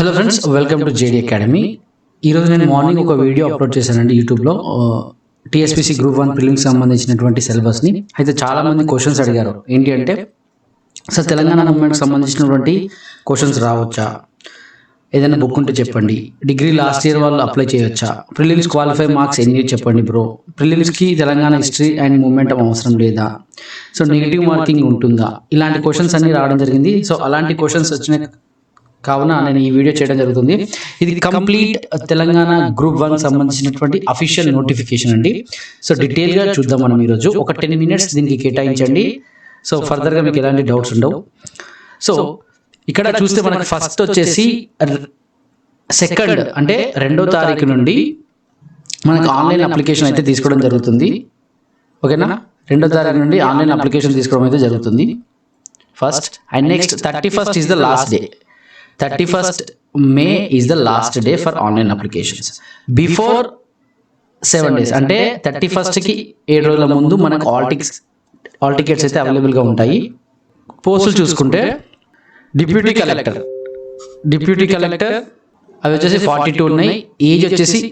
Hello friends, welcome to JD academy. ఈరోజు నేను morning ఒక వీడియో అప్లోడ్ చేశానండి యూట్యూబ్లో. టీఎస్పీసీ గ్రూప్ 1 ప్రిలిమ్స్ సంబంధించినటువంటి సిలబస్ని. అయితే చాలామంది క్వశ్చన్స్ అడిగారు. ఏంటి అంటే, అసలు తెలంగాణ మూవ్మెంట్కి సంబంధించినటువంటి క్వశ్చన్స్ రావచ్చా, ఏదైనా బుక్ ఉంటే చెప్పండి, డిగ్రీ లాస్ట్ ఇయర్ వాళ్ళు అప్లై చేయొచ్చా, ప్రిలిమ్స్ క్వాలిఫై మార్క్స్ ఎన్ని చెప్పండి బ్రో, ప్రిలిమ్స్కి తెలంగాణ హిస్టరీ అండ్ మూవ్మెంట్ అవసరం లేదా, సో నెగిటివ్ మార్కింగ్ ఉంటుందా, ఇలాంటి క్వశ్చన్స్ అన్ని రావడం జరిగింది. సో అలాంటి క్వశ్చన్స్ వచ్చిన కావున నేను ఈ వీడియో చేయడం జరుగుతుంది. ఇది కంప్లీట్ తెలంగాణ గ్రూప్ 1 సంబంధించినటువంటి అఫీషియల్ నోటిఫికేషన్ అండి. సో డీటెయిల్గా చూద్దాం మనం ఈరోజు. ఒక 10 minutes దీనికి కేటాయించండి. సో ఫర్దర్గా మీకు ఎలాంటి డౌట్స్ ఉండవు. సో ఇక్కడ చూస్తే మనకి ఫస్ట్ వచ్చేసి 2nd అంటే 2వ తారీఖు నుండి మనకు ఆన్లైన్ అప్లికేషన్ అయితే తీసుకోవడం జరుగుతుంది. ఓకేనా, 2వ తారీఖు నుండి ఆన్లైన్ అప్లికేషన్ తీసుకోవడం అయితే జరుగుతుంది first. And next 31st is the last day. 31st May is the last day for online applications. Before 7 days అంటే 31st కి 7 రోజుల ముందు మనకు ఆల్ టికెట్స్ అయితే అవైలబుల్గా ఉంటాయి. పోస్టులు చూసుకుంటే డిప్యూటీ కలెక్టర్ అవి వచ్చేసి 42 ఉన్నాయి. ఏజ్ వచ్చేసి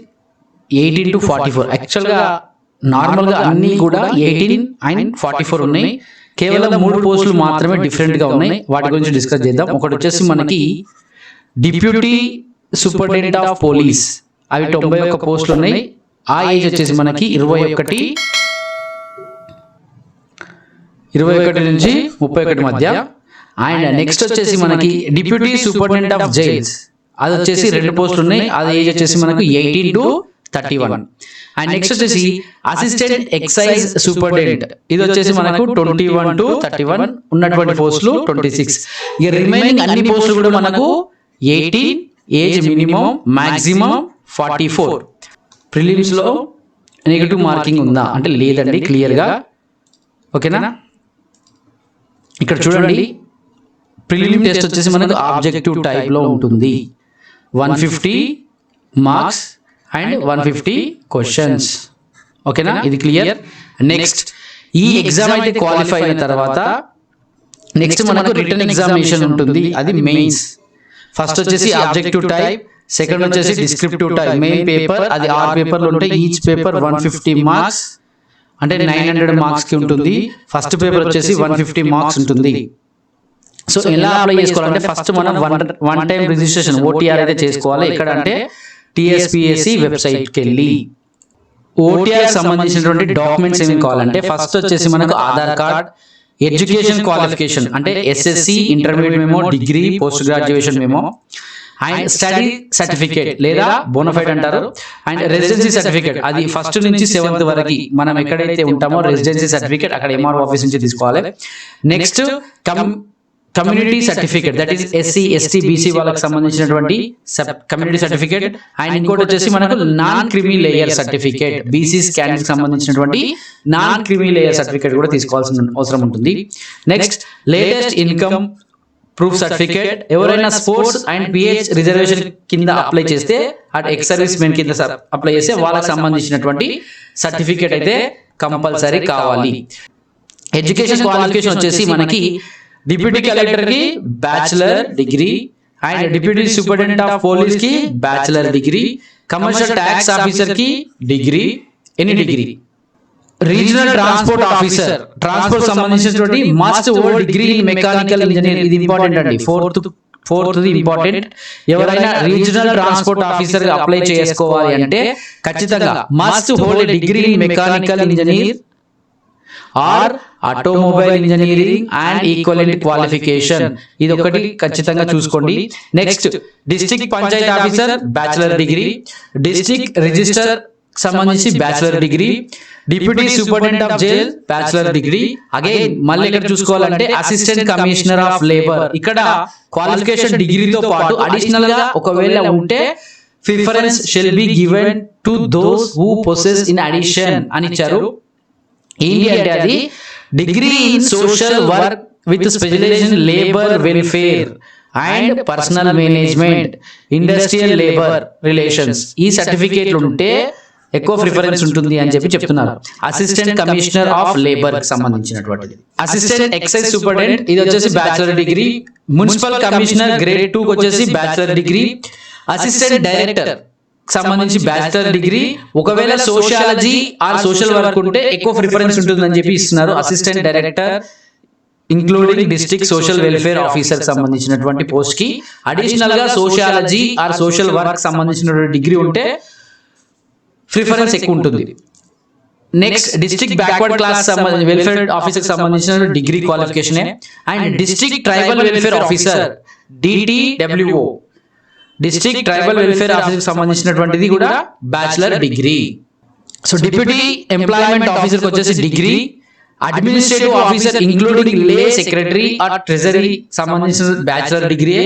18 to 44. యాక్చువల్గా నార్మల్గా అన్నీ కూడా 18 and 44 ఉన్నాయి. కేవలం 3 పోస్టులు మాత్రమే డిఫరెంట్గా ఉన్నాయి. వాటి గురించి డిస్కస్ చేద్దాం. ఒకటి వచ్చేసి మనకి డిప్యూటీ సూపరింటెండెంట్ ఆఫ్ పోలీస్, అవి 91 పోస్టులు ఉన్నాయి. ఆ ఏజ్ వచ్చేసి మనకి 21 నుంచి 31 మధ్య. అండ్ నెక్స్ట్ వచ్చేసి మనకి డిప్యూటీ సూపరింటెండెంట్ ఆఫ్ జైల్స్, అది వచ్చేసి 2 పోస్టులు ఉన్నాయి. అది ఏజ్ వచ్చేసి మనకు 18 to 31. అండ్ నెక్స్ట్ వచ్చేసి అసిస్టెంట్ ఎక్సైజ్ సూపరింటెండెంట్, ఇది వచ్చేసి మనకు 21 to 31 ఉన్నటువంటి పోస్టులు 26. ఇక రిమైనింగ్ అన్ని పోస్టులు కూడా మనకు 18, ఏజ్ మినిమం, మ్యాక్సిమం 44. ప్రిలిమ్స్లో నెగిటివ్ మార్కింగ్ ఉందా అంటే లేదండి, క్లియర్గా. ఓకేనా, ఇక్కడ చూడండి. ప్రిలిమ్ టెస్ట్ వచ్చేసి మనకు ఆబ్జెక్టివ్ టైప్లో ఉంటుంది. 150 మార్క్స్ అండ్ 150 క్వశ్చన్స్. ఓకేనా, ఇది క్లియర్. నెక్స్ట్ ఈ ఎగ్జామ్ అయితే క్వాలిఫై అయిన తర్వాత నెక్స్ట్ మనకు రిటర్న్ ఎగ్జామినేషన్ ఉంటుంది. అది మెయిన్స్. ఫస్ట్ వచ్చేసి ఆబ్జెక్టివ్ టైప్, సెకండ్ వచ్చేసి డిస్క్రిప్టివ్ టైప్. మెయిన్ పేపర్ అది 6 పేపర్లు ఉంటాయి. ఈచ్ పేపర్ 150 మార్క్స్ అంటే 900 మార్క్స్కి ఉంటుంది. ఫస్ట్ పేపర్ వచ్చేసి 150 మార్క్స్ ఉంటుంది. సో ఎలా అప్లై చేసుకోవాలంటే ఫస్ట్ మనం వన్ టైం రిజిస్ట్రేషన్ ఓటీఆర్ అయితే చేసుకోవాలి. ఎక్కడ అంటే టీఎస్పీఎస్సీ వెబ్సైట్కి వెళ్ళి ఓటీఆర్ సంబంధించినటువంటి డాక్యుమెంట్స్ ఏమి కావాలంటే ఫస్ట్ వచ్చేసి మనకు ఆధార్ కార్డ్, ఎడ్యుకేషన్ క్వాలిఫికేషన్ అంటే SSC, intermediate memo, degree, post graduation memo, and study certificate లేదా బోనఫైడ్ అంటారు, అండ్ రెసిడెన్సీ సర్టిఫికేట్. అది 1st నుంచి 7th వరకు మనం ఎక్కడైతే ఉంటామో రెసిడెన్సీ సర్టిఫికేట్ అక్కడ ఎంఆర్ఓ ఆఫీస్ నుంచి తీసుకోవాలి. Next community certificate, that is SC, ST, BC వాళ్ళకి సంబంధించినటువంటి కమ్యూనిటీ సర్టిఫికేట్. అండ్ ఇంకోటి వచ్చేసి మనకు non creamy layer certificate, BC candidate సంబంధించినటువంటి నాన్ క్రిమీ లేయర్ సర్టిఫికేట్ కూడా తీసుకోవాల్సిన అవసరం ఉంటుంది. Next latest income proof certificate. ఎవరైనా స్పోర్ట్స్ అండ్ పిహెచ్ రిజర్వేషన్ కింద అప్లై చేస్తే, అటు ఎక్స్ సర్వీస్ మెన్ కింద అప్లై చేస్తే వాళ్ళకి సంబంధించినటువంటి సర్టిఫికేట్ అయితే కంపల్సరీ కావాలి. ఎడ్యుకేషన్ క్వాలిఫికేషన్ వచ్చేసి మనకి డిప్యూటీ కలెక్టర్ కి bachelor degree, and deputy superintendent of police కి bachelor degree, commercial tax officer కి degree, any degree. Regional transport officer, transport సంబంధించినటువంటి must hold degree in mechanical engineer. ఇది important అండి, fourth important. ఎవరైనా regional transport officer గా apply చేసుకోవాలి అంటే ఖచ్చితంగా must hold degree in mechanical engineer or automobile engineering and equivalent qualification. ఇది ఒకటి ఖచ్చితంగా చూసుకోండి. Next district panchayat officer bachelor degree, district register సంబంధించి bachelor degree, deputy superintendent of jail bachelor degree. Again మళ్ళీ ఇక్కడ చూసుకోవాలంటే అసిస్టెంట్ కమిషనర్ ఆఫ్ లేబర్. ఇక్కడ qualification డిగ్రీతో పాటు అడిషనల్ గా ఒకవేళ ఉంటే preference shall be given to those who possess in addition అని ఇచ్చారు. ఏంటి అంటే అది degree in social work with specialisation labour welfare and personnel management, industrial labour relations. ఈ సర్టిఫికేట్లు ఉంటే ఎక్కువ ప్రిఫరెన్స్ ఉంటుంది అని చెప్పి చెప్తున్నారు. అసిస్టెంట్ కమిషనర్ ఆఫ్ లేబర్ కి సంబంధించినటువంటిది. అసిస్టెంట్ ఎక్సైజ్ సూపరింటెండెంట్ ఇది వచ్చేసి bachelor degree. Municipal commissioner grade 2 వచ్చేసి బ్యాచిలర్ డిగ్రీ. అసిస్టెంట్ డైరెక్టర్ సంబంధించి బ్యాచిలర్ డిగ్రీ. ఒకవేళ సోషియాలజీ ఆర్ సోషల్ వర్క్ ఉంటే ఎక్కువ ప్రిఫరెన్స్ ఉంటుందని చెప్పి ఇస్తున్నారు. Assistant director including district social welfare officer సంబంధించినటువంటి పోస్ట్ కి అడిషనల్ గా సోషియాలజీ ఆర్ సోషల్ వర్క్ సంబంధించిన డిగ్రీ ఉంటే ప్రిఫరెన్స్ ఎక్కువ ఉంటుంది. Next district backward class welfare officer సంబంధించిన degree qualification and district tribal welfare officer DTWO district tribal welfare officer సంబంధించినటువంటిది కూడా bachelor degree. So deputy employment officer వచ్చేసి degree. Administrative officer including lay secretary or treasury సంబంధించిన bachelor degree.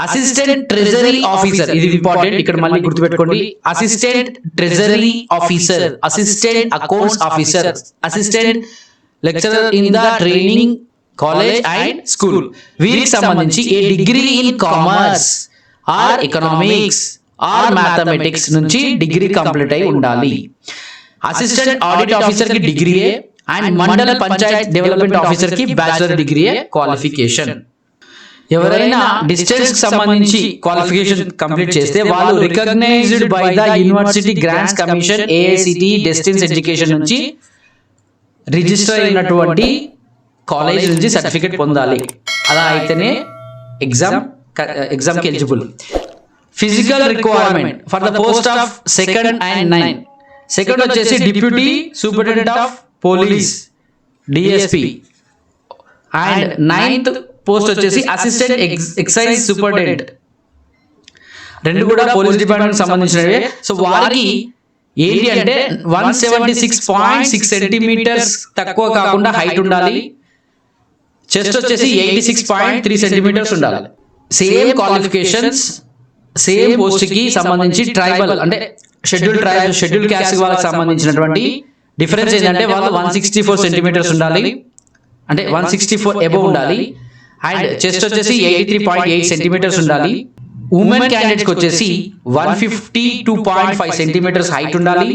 Assistant treasury officer ఇది important, ఇక్కడ మళ్ళీ గుర్తుపెట్టుకోండి. Assistant treasury officer, assistant accounts officer, assistant lecturer in the training college and school వీరికి సంబంధించి a degree in commerce or economics or mathematics నుంచి degree complete అయి ఉండాలి. అసిస్టెంట్ ఆడిట్ ఆఫీసర్ కి డిగ్రీయే and mandal panchayat development officer కి బ్యాచిలర్ డిగ్రీయే క్వాలిఫికేషన్. ఎవరైనా distance కి సంబంధించి క్వాలిఫికేషన్ కంప్లీట్ చేస్తే వాళ్ళు recognized by the university grants commission AICTE distance education నుంచి రిజిస్టర్ అయినటువంటి కాలేజ్ నుంచి సర్టిఫికేట్ పొందాలి. అలా అయితేనే ఎగ్జామ్కి eligible. Physical requirement for the post of second and 9. Second వచ్చేసి deputy superintendent of police DSP and 9th post వచ్చేసి అసిస్టెంట్ ఎక్సైజ్ సూపరింటెండెంట్. రెండు కూడా పోలీస్ డిపార్ట్మెంట్ సంబంధించినవే. సో వారికి ఏంటి అంటే 176.6 సెంటీమీటర్స్ తక్కువ కాకుండా హైట్ ఉండాలి. చెస్ట్ వచ్చేసి 86.3 సెంటీమీటర్స్ ఉండాలి. సేమ్ క్వాలిఫికేషన్స్ సేమ్ పోస్ట్ కి సంబంధించి ట్రైబల్ అంటే షెడ్యూల్ క్యాస్ట్ వాళ్ళకి సంబంధించినటువంటి డిఫరెన్స్ ఏంటంటే వాళ్ళు 164 సెంటీమీటర్స్ ఉండాలి, అంటే 164 అబోవ్ ఉండాలి. అండ్ చెస్ట్ వచ్చేసి 83.8 సెంటీమీటర్స్ ఉండాలి. ఉమెన్ క్యాండిడేట్స్కి వచ్చేసి 152.5 సెంటీమీటర్స్ హైట్ ఉండాలి.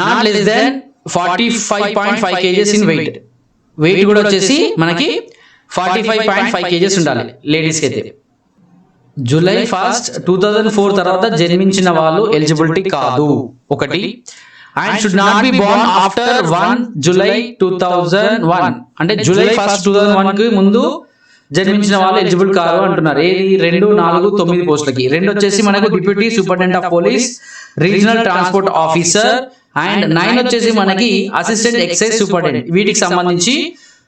Not less than 45.5 kgs in weight. Weight కూడా వచ్చేసి మనకి 45.5 kgs ఉండాలి లేడీస్కి అయితే. జూలై 1, 2004 తర్వాత జన్మించిన వాళ్ళు ఎలిజిబిలిటీ కాదు ఒకటి. And should not be born after 1 July 2001 అంటే జూలై 1, 2001 కి ముందు జన్మించిన వాళ్ళు ఎలిజిబుల్ కాదు అంటున్నారు. ఏది 2, 4, 9 పోస్టులకి. 2 వచ్చేసి మనకు deputy superintendent of police, regional transport officer. And 9 వచ్చేసి మనకి అసిస్టెంట్ ఎక్సైజ్ సూపరింటెండెంట్. వీటికి సంబంధించి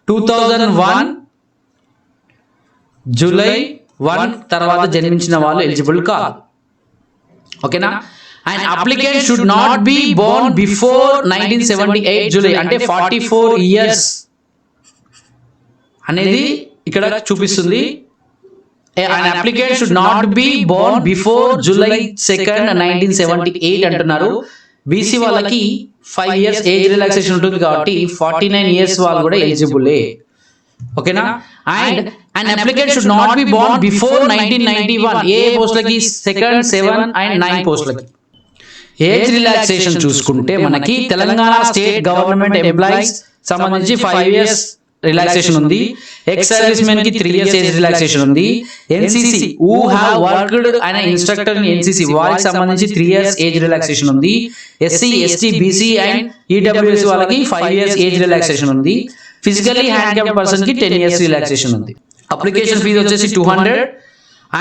2001 జూలై 1 తర్వాత జన్మించిన వాళ్ళు ఎలిజిబుల్ కాదు. ఓకేనా. And applicant should not be born before 1978 July అంటే 44 years అనేది ఇక్కడ చూపిస్తుంది. And applicant should not be born before July 2, 1978 అంటున్నారు. బీసీ వాళ్ళకి 5 years ఏజ్ రిలాక్సేషన్ ఉంటుంది కాబట్టి 49 years వాళ్ళు కూడా ఎలిజిబులే. ఓకేనా. And an applicant should not be born before 1991 ఏ పోస్టులకి 2, 7 అండ్ 9 పోస్టులకి. ఏజ్ రిలాక్సేషన్ చూసుకుంటే మనకి తెలంగాణ స్టేట్ గవర్నమెంట్ ఎంప్లాయీస్ సంబంధించి 5 years రిలాక్సేషన్ ఉంది. ఎక్స్ సర్వీస్ మెన్ కి 3 years ఏజ్ రిలాక్సేషన్ ఉంది. NCC who have worked and instructor in NCC వారికి సంబంధించి 3 years ఏజ్ రిలాక్సేషన్ ఉంది. SC, ST, BC and EWS వాళ్ళకి 5 years ఏజ్ రిలాక్సేషన్ ఉంది. ఫిజికల్లీ హ్యాండిక్యాప్డ్ పర్సన్ కి 10 years రిలాక్సేషన్ ఉంది. అప్లికేషన్ ఫీజు వచ్చేసి 200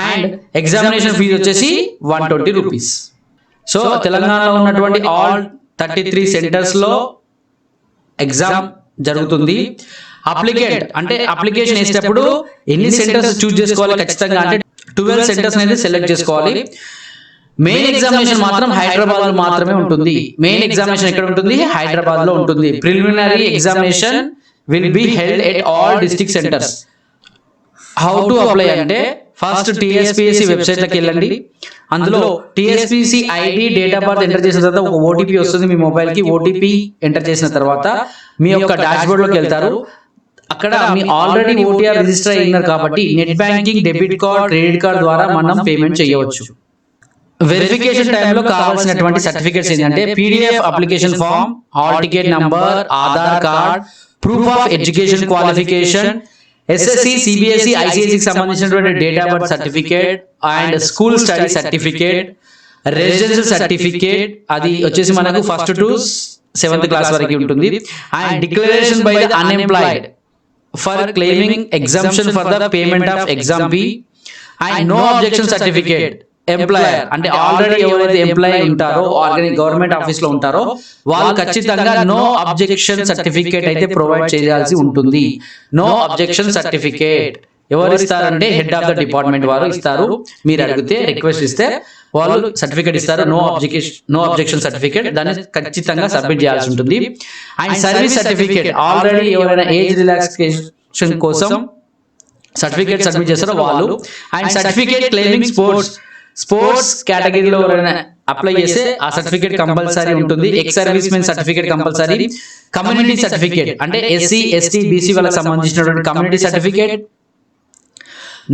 అండ్ ఎగ్జామినేషన్ ఫీజు వచ్చేసి 120 రూపీస్. సో తెలంగాణలో ఉన్నటువంటి ఆల్ 33 సెంటర్స్ లో ఎగ్జామ్ జరుగుతుంది. అప్లికెంట్ అంటే అప్లికేషన్ వేసేటప్పుడు ఎన్ని సెంటర్స్ చూస్ చేసుకోవాలి ఖచ్చితంగా అంటే 12 సెంటర్స్ అనేది సెలెక్ట్ చేసుకోవాలి. మెయిన్ ఎగ్జామినేషన్ మాత్రం హైదరాబాద్ లో మాత్రమే ఉంటుంది. మెయిన్ ఎగ్జామినేషన్ ఎక్కడ ఉంటుంది? హైదరాబాద్ లో ఉంటుంది. Preliminary examination will be held at all district centres. How to apply అంటే ఫస్ట్ TSPSC వెబ్సైట్ లోకి వెళ్ళండి. అందులో TSPSC ID, date of birth enter చేసిన తర్వాత ఒక OTP వస్తుంది మీ మొబైల్ కి. OTP ఎంటర్ చేసిన తర్వాత మీ యొక్క డాష్ బోర్డ్ లోకి వెళ్తారు. అక్కడ మీ ఆల్రెడీ OTR రిజిస్టర్ అయినారు కాబట్టి net banking, debit card, credit card ద్వారా మనం పేమెంట్ చేయవచ్చు. వెరిఫికేషన్ టైంలో కావాల్సినటువంటి సర్టిఫికేట్స్ ఏంటంటే PDF application form, hall ticket number, Aadhaar card, proof of education qualification, SSC, CBSE, ఐసిఐసికి సంబంధించినటువంటి date of birth certificate and school study certificate, residential certificate, అది వచ్చేసి మనకు 1st to 7th క్లాస్ వరకు ఉంటుంది. And declaration by the unemployed for claiming exemption for the payment of exam fee and no objection certificate. Employer అంటే already ఎవరైతే employee ఉంటారో organic government office లో ఉంటారో వాళ్ళు ఖచ్చితంగా నో అబ్జెక్షన్ సర్టిఫికేట్ అయితే ప్రొవైడ్ చేయాల్సి ఉంటుంది. నో అబ్జెక్షన్ సర్టిఫికేట్ ఎవరు ఇస్తారంటే హెడ్ ఆఫ్ ద డిపార్ట్మెంట్ వారు ఇస్తారు. మీరు అడిగితే రిక్వెస్ట్ ఇస్తే వాళ్ళు సర్టిఫికేట్ ఇస్తారు. నో అబ్జెక్షన్ సర్టిఫికేట్ దాన్ని ఖచ్చితంగా సబ్మిట్ చేయాల్సి ఉంటుంది. అండ్ సర్వీస్ సర్టిఫికేట్ ఆల్రెడీ ఎవరైనా ఏజ్ రిలాక్సేషన్ కోసం సర్టిఫికేట్ సబ్మిట్ చేస్తారో వాళ్ళు. అండ్ సర్టిఫికేట్ క్లెయిమింగ్ స్పోర్ట్స్ కేటగిరీలో ఎవరైనా అప్లై చేస్తే ఆ సర్టిఫికేట్ కంపల్సరీ ఉంటుంది. Ex service men certificate compulsory. Community certificate అంటే ఎస్సీ, ఎస్టీ, బీసీ వాళ్ళకి సంబంధించినటువంటి community certificate,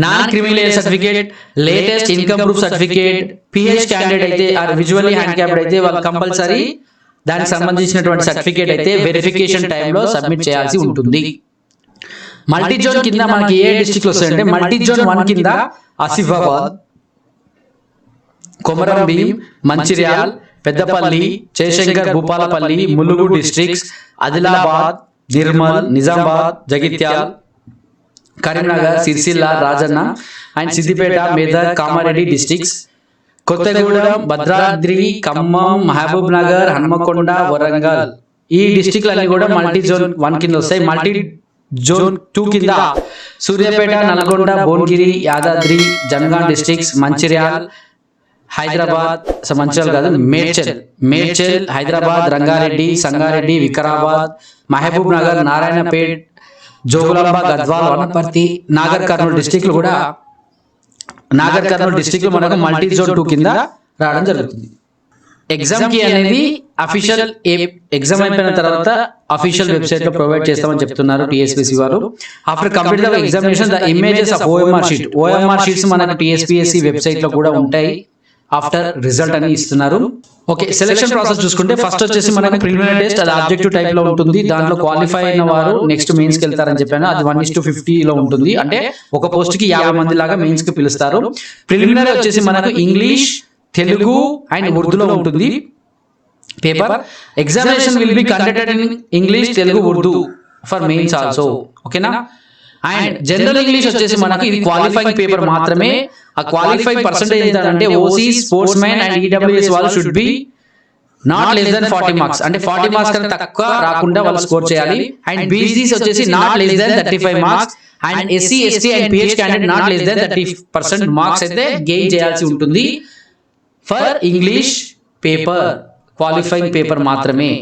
non criminal certificate, latest income proof certificate, pH candidate అయితే ఆర్ విజువల్లీ హ్యాండిక్యాప్డ్ అయితే వాళ్ళు కంపల్సరీ దానికి సంబంధించినటువంటి సర్టిఫికేట్ అయితే వెరిఫికేషన్ టైంలో సబ్మిట్ చేయాల్సి ఉంటుంది. మల్టీ జోన్ కింద మనకి ఏ డిస్ట్రిక్ట్ వస్తాయంటే మల్టీ జోన్ 1 కింద Asifabad, Komaram Bheem, Mancherial, Peddapalli, Jayashankar, Bhupalpally, Mulugu districts, Adilabad, Nirmal, Nizamabad, Jagtial, Karimnagar, Sircilla, Rajanna and Siddipet, Medak, Kamareddy districts, Kothagudem, Bhadradri, Khammam, Mahabubnagar, Hanamkonda, Warangal. ఈ డిస్ట్రిక్ట్లన్నీ కూడా మల్టీ జోన్ 1 కింద వస్తాయి. మల్టీ జోన్ 2 కింద సూర్యాపేట, నల్గొండ, భువనగిరి, యాదాద్రి, జనగాం డిస్ట్రిక్ట్స్, మంచిర్యాల్, హైదరాబాద్, మంచిర్యాల్ కాదు మేడ్చల్, హైదరాబాద్, రంగారెడ్డి, సంగారెడ్డి, వికారాబాద్, మహబూబ్ నగర్, నారాయణపేట్, జోగులాంబ, గద్వాల్, వనపర్తి, నాగర్ కర్నూలు డిస్ట్రిక్ట్లు కూడా మనకు మల్టీ జోన్ 2 కింద రావడం జరుగుతుంది. ఎగ్జామ్ కి అనేది అఫీషియల్ ఎగ్జామ్ అయిపోయిన తర్వాత అఫీషియల్ వెబ్సైట్ లో ప్రొవైడ్ చేస్తామని చెప్తున్నారు టీఎస్పీఎస్సీ వారు. After complete the examination the images of OMR sheets మనకు టీఎస్పీఎస్సీ వెబ్సైట్ లో కూడా ఉంటాయి. ఆఫ్టర్ రిజల్ట్ అని ఇస్తున్నారు. ఓకే, సెలెక్షన్ ప్రాసెస్ చూసుకుంటే ఫస్ట్ వచ్చేసి మనకు ప్రిలిమినరీ టెస్ట్, అది ఆబ్జెక్టివ్ టైప్ లో ఉంటుంది. దాంట్లో క్వాలిఫై అయిన వారు నెక్స్ట్ మెయిన్స్ కి వెళ్తారని చెప్పాను. అది 1:50 లో ఉంటుంది. అంటే ఒక పోస్ట్ కి 50 మంది లాగా మెయిన్స్ కి పిలుస్తారు. ప్రిలిమినరీ వచ్చేసి మనకు ఇంగ్లీష్, తెలుగు అండ్ ఉర్దూలో ఉంటుంది paper. Examination will be conducted in English, Telugu, Urdu for mains also. ఓకేనా. అండ్ జనరల్ ఇంగ్లీష్ వచ్చేసి మనకి ఇది క్వాలిఫైయింగ్ పేపర్ మాత్రమే. ఆ క్వాలిఫై పర్సెంటేజ్ ఎంత అంటే OC, sports man and EWS వాళ్ళు should be not less than 40 marks. అంటే 40 మార్క్స్ కన్నా తక్కువ రాకుండా వాళ్ళు స్కోర్ చేయాలి. అండ్ బీసీస్ వచ్చేసి not less than 35 marks. And SC, ST and PH candidate not less than 30% marks అయితే గెయిన్ చేయాల్సి ఉంటుంది for English paper, qualifying paper మాత్రమే.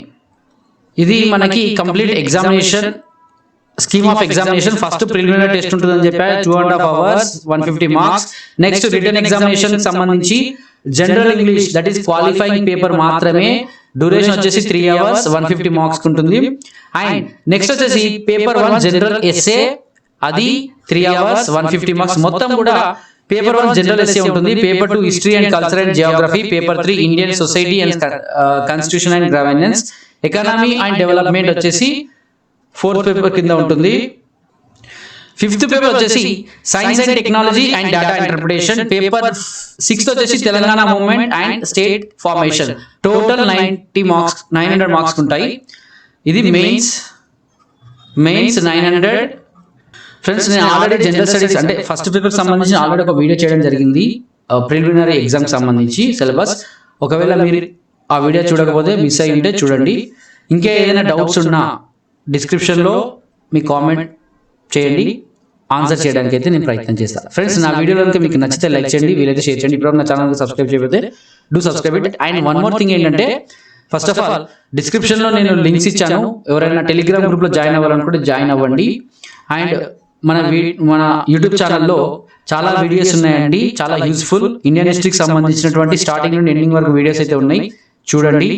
ఇది మనకి complete examination scheme of examination. First preliminary test ఉంటుందని చెప్పారు, 2.5 hours, 150 marks. Next written examination సంబంధించి general English that is qualifying paper మాత్రమే. డ్యూరేషన్ వచ్చేసి 3 hours, 150 మార్క్స్ ఉంటుంది. అండ్ నెక్స్ట్ వచ్చేసి పేపర్ 1 జనరల్ ఎస్ఏ, అది 3 hours, 150 మార్క్స్. మొత్తం కూడా పేపర్ 1 జనరల్ ఎస్ఏ ఉంటుంది. Paper 2 history and culture and Geography. Paper 3 Indian society and constitution and governance. Economy and development వచ్చేసి 4th paper కింద ఉంటుంది. 5th పేపర్ వచ్చేసి science and technology and data interpretation. Paper 6th వచ్చేసి Telangana movement and state formation. Total 900 marks ఉంటాయి. ఇది mains 900. Friends, నేను already general studies అంటే first paper సంబంధించి ఆల్రెడీ ఒక వీడియో చేయడం జరిగింది ప్రిలిమినరీ ఎగ్జామ్ సంబంధించి సిలబస్. ఒకవేళ మీరు ఆ వీడియో చూడకపోతే మిస్ అయ్యి ఉంటే చూడండి. ఇంకా ఏదైనా డౌట్స్ ఉన్నా డిస్క్రిప్షన్లో మీ కామెంట్ చేయండి, ఆన్సర్ చేయడానికి అయితే నేను ప్రయత్నం చేస్తాను. ఫ్రెండ్స్, నా వీడియోలో కనుక మీకు నచ్చితే లైక్ చేయండి, వీలైతే షేర్ చేయండి. ఇప్పుడు నా ఛానల్కి సబ్స్క్రైబ్ చేయకపోతే do subscribe it. And one more thing ఏంటంటే, ఫస్ట్ ఆఫ్ ఆల్ డిస్క్రిప్షన్లో నేను లింక్స్ ఇచ్చాను. ఎవరైనా టెలిగ్రామ్ గ్రూప్లో జాయిన్ అవ్వాలనుకుంటే జాయిన్ అవ్వండి. అండ్ మన యూట్యూబ్ ఛానల్లో చాలా వీడియోస్ ఉన్నాయండి, చాలా యూస్ఫుల్ ఇండియన్ హిస్టరీకి సంబంధించినటువంటి స్టార్టింగ్ నుండి ఎండింగ్ వరకు వీడియోస్ అయితే ఉన్నాయి, చూడండి.